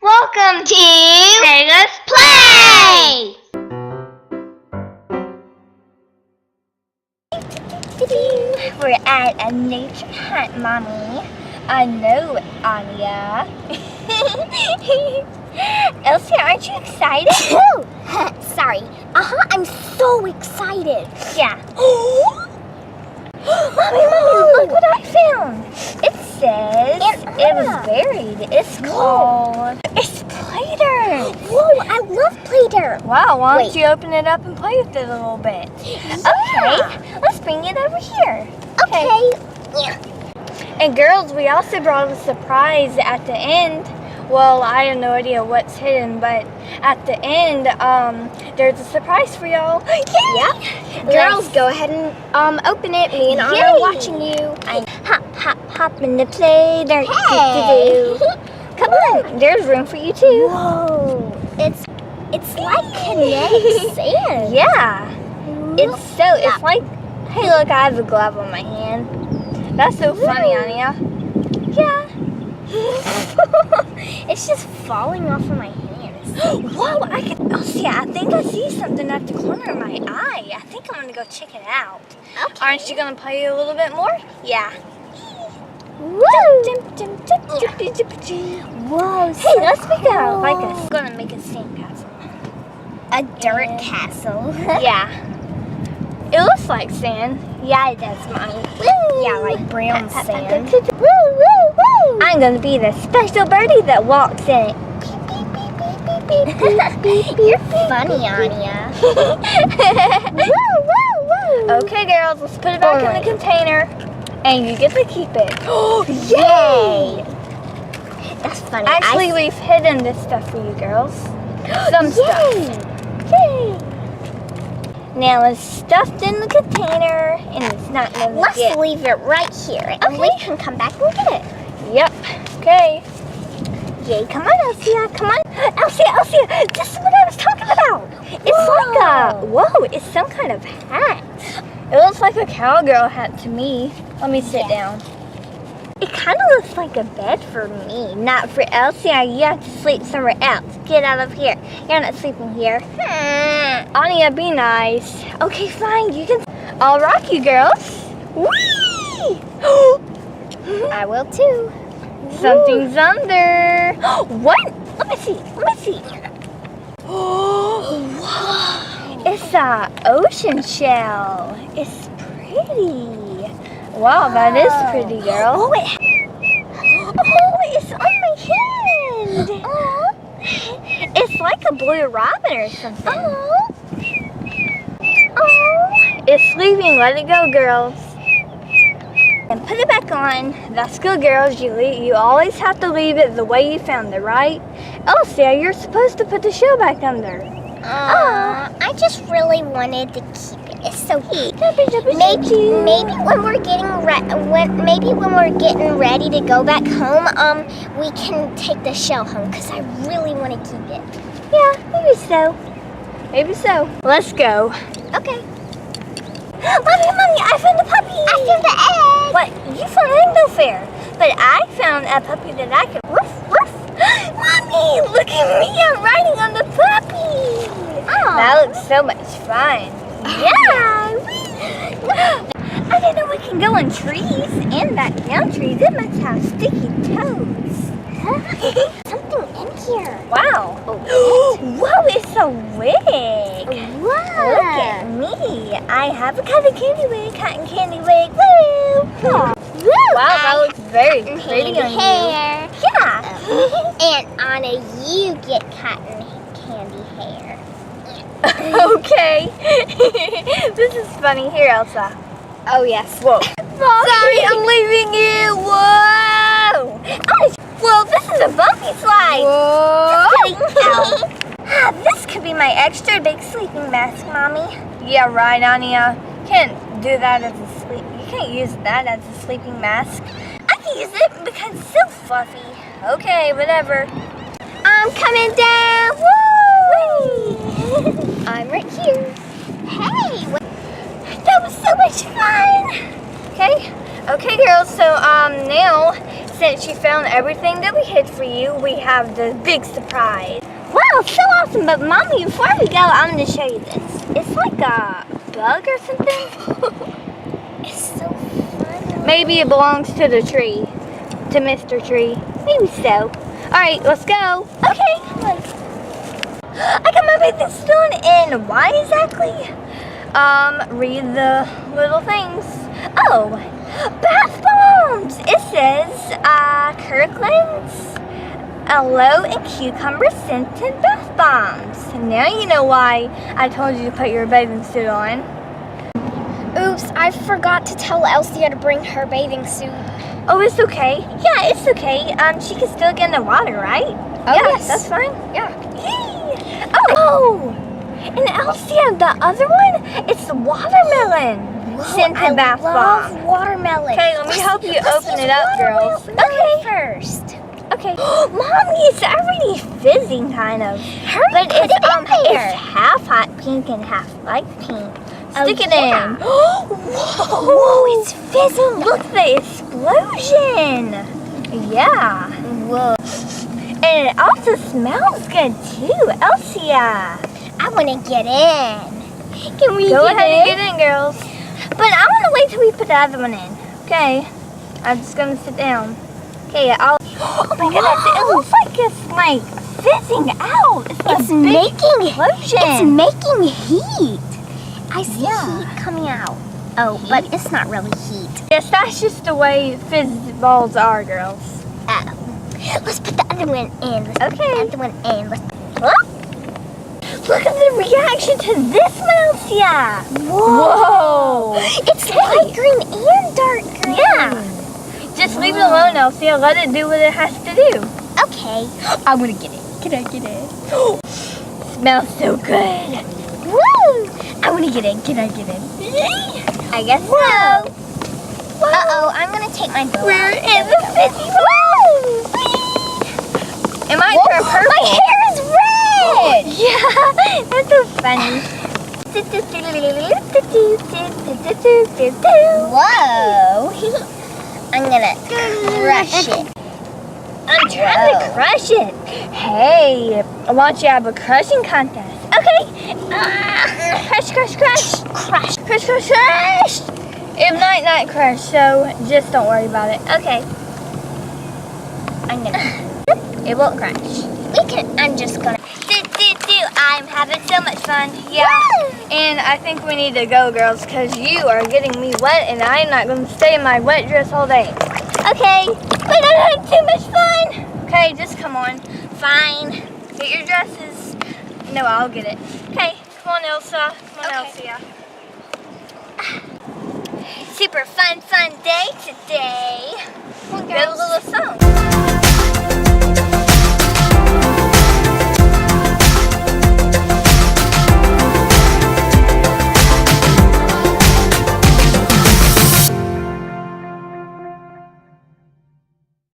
Welcome to Heyletsplay! We're at a nature hunt, Mommy. I know, Anya. Elsa, aren't you excited? Sorry. I'm so excited. Yeah. Mommy, look what I found. It says it was buried. It's called... It's play dirt. Whoa, I love play dirt. Wow, why don't you open it up and play with it a little bit? Yeah. Okay, let's bring it over here. Okay. Yeah. And girls, we also brought a surprise at the end. Well, I have no idea what's hidden, but at the end, there's a surprise for y'all. Yeah. Girls, go ahead and open it. Me and Anna are watching you. I'm hop in the play dirt. Hey. Come on, there's room for you too. Whoa. It's like kinetic sand. Yeah. It's like, hey look, I have a glove on my hand. That's so funny, Anya. Yeah. It's just falling off of my hands. Whoa, I think I see something at the corner of my eye. I think I'm gonna go check it out. Okay. Aren't you gonna play a little bit more? Yeah. Whoa. Whoa. Hey, let's make I'm gonna make a sand castle. A dirt castle. Yeah. It looks like sand. Yeah, it does, Mommy. Yeah, like brown sand. Woo, woo, woo. I'm gonna be the special birdie that walks in it. You're funny, Anya. Woo, woo, woo. Okay, girls, let's put it back in the container. And you get to keep it. Oh, yay! That's funny. Actually, we've hidden this stuff for you girls. Some stuff. Yay! Now it's stuffed in the container, and it's not gonna Let's leave it right here, and we can come back and get it. Yep. Okay. Yay! Come on, Elsa. Come on, Elsa. This is what I was talking about. It's it's some kind of hat. It looks like a cowgirl hat to me. Let me sit down. It kind of looks like a bed for me, not for Elsa. You have to sleep somewhere else. Get out of here. You're not sleeping here. Anya, be nice. Okay, fine. You can. I'll rock you, girls. Whee! I will too. Something's under. What? Let me see. It's an ocean shell. It's pretty. Wow, that is pretty, girl. It's on my hand. It's like a blue robin or something. It's sleeping. Let it go, girls. And put it back on. That's good, girls. You always have to leave it the way you found it, right? Elsa, you're supposed to put the shell back under. I just really wanted to keep it. It's so cute. Maybe when we're getting ready to go back home, we can take the shell home because I really want to keep it. Yeah, maybe so. Let's go. Okay. Mommy, I found a puppy. I found the egg. What? You found Rainbow Fair, but I found a puppy that I could woof. Mommy, look at me! I'm riding on the puppy. Oh. That looks so much fun. Yeah. I didn't know we can go on trees and back down trees. It must have sticky toes. Something in here. Wow. Whoa, it's so wig. Wow. Look at me. I have a cotton candy wig. Woo. Wow, that looks very pretty on hair. You. Yeah. And Anna, you get cotton candy hair. Okay. This is funny. Here, Elsa. Oh, yes. Whoa. Sorry, I'm leaving you. Whoa. Well, this is a bumpy slide. Whoa. This could be my extra big sleeping mask, Mommy. Yeah, right, Anya. Can't do that as a sleep. You can't use that as a sleeping mask. I can use it because it's so fluffy. Okay, whatever. I'm coming down. Woo! I'm right here. Hey. That was so much fun. Okay, girls. So now since you found everything that we hid for you, we have the big surprise. Wow, so awesome! But Mommy, before we go, I'm going to show you this. It's like a bug or something. It's so fun. Maybe it belongs to the tree, to Mr. Tree. Maybe so. All right, let's go. Okay. Come on. I got my bathing suit on, and why exactly? Read the little things. Oh, bath bombs! It says, Kirkland's aloe and cucumber scented bath bombs. Now you know why I told you to put your bathing suit on. Oops, I forgot to tell Elsa to bring her bathing suit. Oh, it's okay. Yeah, it's okay. She can still get in the water, right? Oh, yeah, yes. That's fine. Yeah. Yay! Oh! And Elsa, the other one, it's the watermelon scented bath bomb. I love watermelon. Okay, let me help you open it up, girls. Okay. First. Okay. Mommy, it's already fizzing, kind of. Hurry, but put it's it in there. It's half hot pink and half light pink. Stick it yeah. in. Whoa, it's fizzing. Look at the explosion. Yeah. Whoa. And it also smells good too, Elsa. I want to get in. Can we Go get ahead in? and get in, girls. But I want to wait till we put the other one in. Okay. I'm just going to sit down. Okay, I'll... Oh my goodness, it looks like it's like fizzing out. It's making explosion. It's making heat. I see heat coming out. Oh, but it's not really heat. Yes, that's just the way fizz balls are, girls. Let's put the other one in. Let's put the other one in. Look at the reaction to this mouse, yeah. Whoa. It's light green and dark green. Yeah. Just leave it alone, Elsa. Let it do what it has to do. Okay. I want to get it. Can I get it? Smells so good. Woo! I want to get in. Can I get in? I guess so. Uh-oh, I'm going to take my bow We're out. in the fizzy ball. It might turn purple. My hair is red! Yeah, that's so funny. Whoa! I'm gonna crush it. I'm trying to crush it. Hey, I want you to have a crushing contest. Okay. Crush, crush, crush. Crush. Crush, crush, crush. It might not crush, so just don't worry about it. Okay. I'm gonna. It won't crush. I'm just gonna. I'm having so much fun. Yeah. Woo! And I think we need to go, girls, because you are getting me wet, and I'm not going to stay in my wet dress all day. Okay. But I had too much fun. Okay, just come on. Fine. Get your dresses. No, I'll get it. Okay. Come on, Elsa. Come on, Okay. Elsa. Super fun day today. Come on, Get a girls. little song.